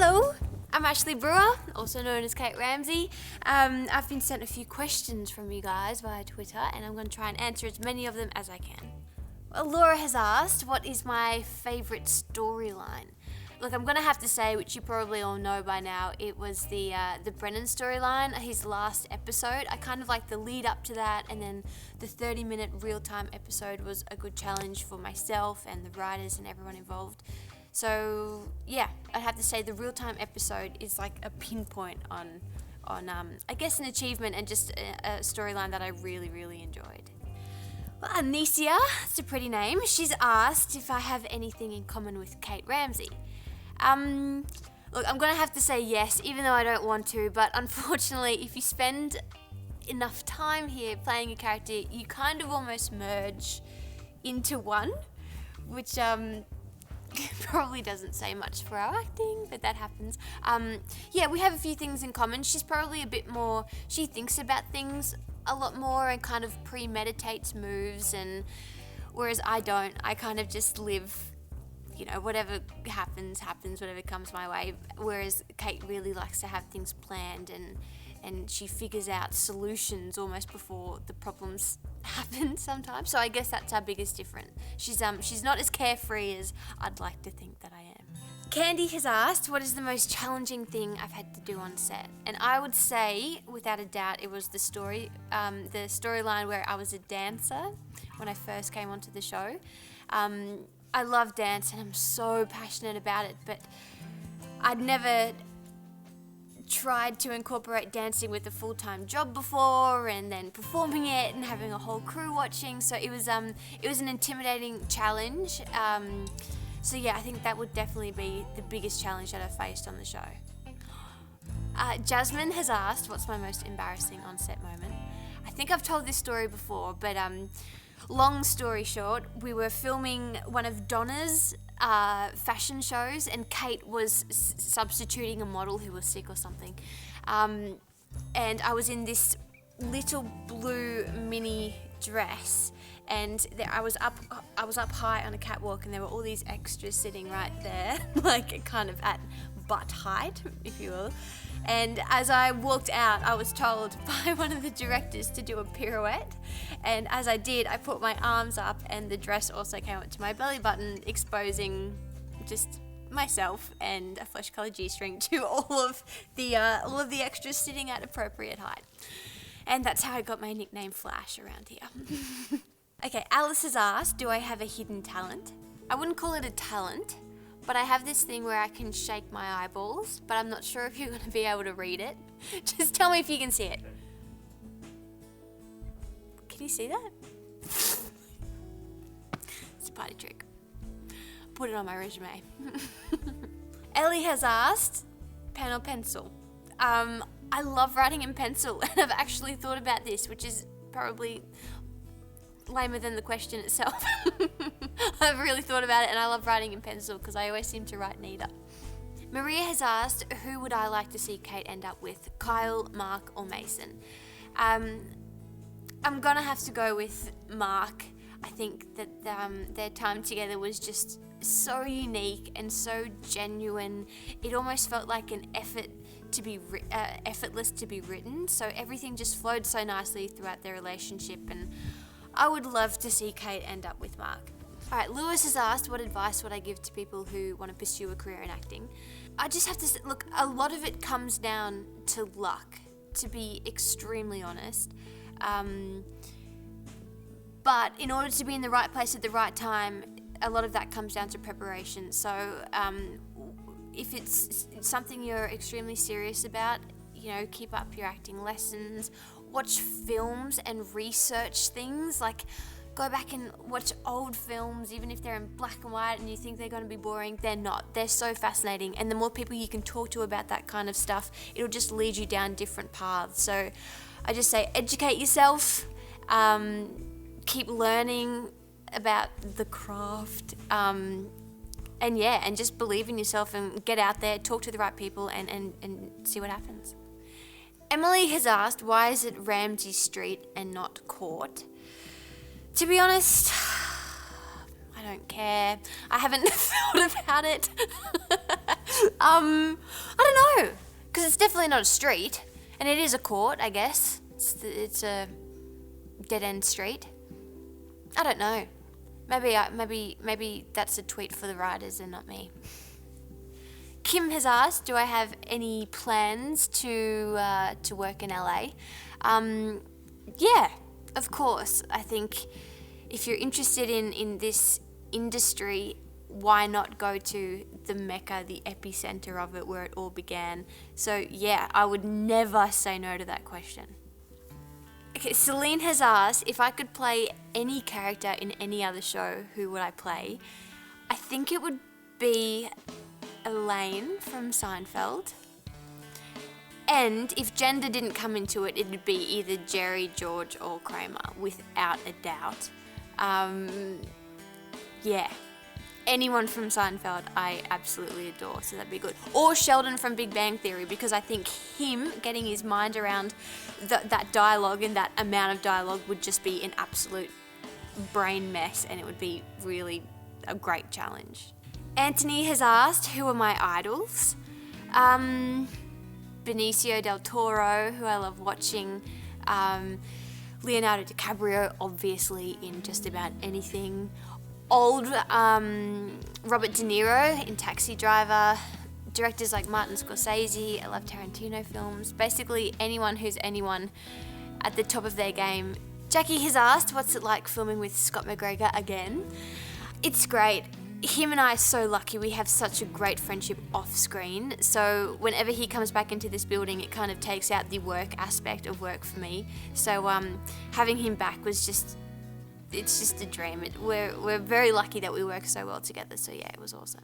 Hello, I'm Ashleigh Brewer, also known as Kate Ramsay. I've been sent a few questions from you guys via Twitter, and I'm going to try and answer as many of them as I can. Well, Laura has asked, what is my favourite storyline? Look, I'm going to have to say, which you probably all know by now, it was the Brennan storyline, his last episode. I kind of like the lead up to that, and then the 30-minute real-time episode was a good challenge for myself and the writers and everyone involved. So yeah, I'd have to say the real-time episode is like a pinpoint on I guess an achievement and just a storyline that I really, really enjoyed. Well, Anysia, it's a pretty name. She's asked if I have anything in common with Kate Ramsay. Look, I'm gonna have to say yes, even though I don't want to, but unfortunately, if you spend enough time here playing a character, you kind of almost merge into one, which probably doesn't say much for our acting, but that happens. Yeah, we have a few things in common. She's probably a bit more, she thinks about things a lot more and kind of premeditates moves, and whereas I don't, I kind of just live, you know, whatever happens, whatever comes my way, whereas Kate really likes to have things planned and she figures out solutions almost before the problems happen sometimes. So I guess that's our biggest difference. She's not as carefree as I'd like to think that I am. Candy has asked, what is the most challenging thing I've had to do on set? And I would say, without a doubt, it was the storyline where I was a dancer when I first came onto the show. I love dance and I'm so passionate about it, but I'd never tried to incorporate dancing with a full-time job before, and then performing it and having a whole crew watching, so it was an intimidating challenge. So yeah, I think that would definitely be the biggest challenge that I've faced on the show. Jasmine has asked, what's my most embarrassing on-set moment? I think I've told this story before, but long story short, we were filming one of Donna's fashion shows, and Kate was substituting a model who was sick or something, and I was in this little blue mini dress, and I was up high on a catwalk, and there were all these extras sitting right there, like kind of at butt height, if you will. And as I walked out, I was told by one of the directors to do a pirouette. And as I did, I put my arms up, and the dress also came up to my belly button, exposing just myself and a flesh-colored G-string to all of the extras sitting at appropriate height. And that's how I got my nickname Flash around here. Okay, Alice has asked, do I have a hidden talent? I wouldn't call it a talent, but I have this thing where I can shake my eyeballs, but I'm not sure if you're going to be able to read it. Just tell me if you can see it. Can you see that? It's a party trick. Put it on my resume. Ellie has asked, pen or pencil? I love writing in pencil, and I've actually thought about this, which is probably lamer than the question itself. I've really thought about it, and I love writing in pencil because I always seem to write neater. Maria has asked, who would I like to see Kate end up with? Kyle, Mark, or Mason? I'm gonna have to go with Mark. I think that their time together was just so unique and so genuine. It almost felt like an effort to be effortless to be written. So everything just flowed so nicely throughout their relationship, and I would love to see Kate end up with Mark. Alright, Lewis has asked, what advice would I give to people who want to pursue a career in acting? I just have to say, look, a lot of it comes down to luck, to be extremely honest. But in order to be in the right place at the right time, a lot of that comes down to preparation. So if it's something you're extremely serious about, you know, keep up your acting lessons, watch films and research things, like go back and watch old films, even if they're in black and white and you think they're going to be boring. They're not. They're so fascinating, and the more people you can talk to about that kind of stuff, it'll just lead you down different paths. So I just say educate yourself, keep learning about the craft, and just believe in yourself and get out there, talk to the right people, and see what happens. Emily has asked, why is it Ramsay Street and not Court? To be honest, I don't care. I haven't thought about it. I don't know, because it's definitely not a street, and it is a court, I guess. It's a dead-end street. I don't know. Maybe that's a tweet for the writers and not me. Kim has asked, do I have any plans to work in LA? Yeah, of course. I think if you're interested in this industry, why not go to the mecca, the epicenter of it, where it all began? So yeah, I would never say no to that question. Okay, Celine has asked, if I could play any character in any other show, who would I play? I think it would be Elaine from Seinfeld. And if gender didn't come into it, it'd be either Jerry, George, or Kramer, without a doubt. Yeah. Anyone from Seinfeld I absolutely adore, so that'd be good. Or Sheldon from Big Bang Theory, because I think him getting his mind around that dialogue and that amount of dialogue would just be an absolute brain mess, and it would be really a great challenge. Anthony has asked, who are my idols? Benicio del Toro, who I love watching. Leonardo DiCaprio, obviously, in just about anything. Old Robert De Niro in Taxi Driver. Directors like Martin Scorsese. I love Tarantino films. Basically, anyone who's anyone at the top of their game. Jacqui has asked, what's it like filming with Scott McGregor again? It's great. Him and I are so lucky. We have such a great friendship off screen. So whenever he comes back into this building, it kind of takes out the work aspect of work for me. So having him back was it's just a dream. We're very lucky that we work so well together. So yeah, it was awesome.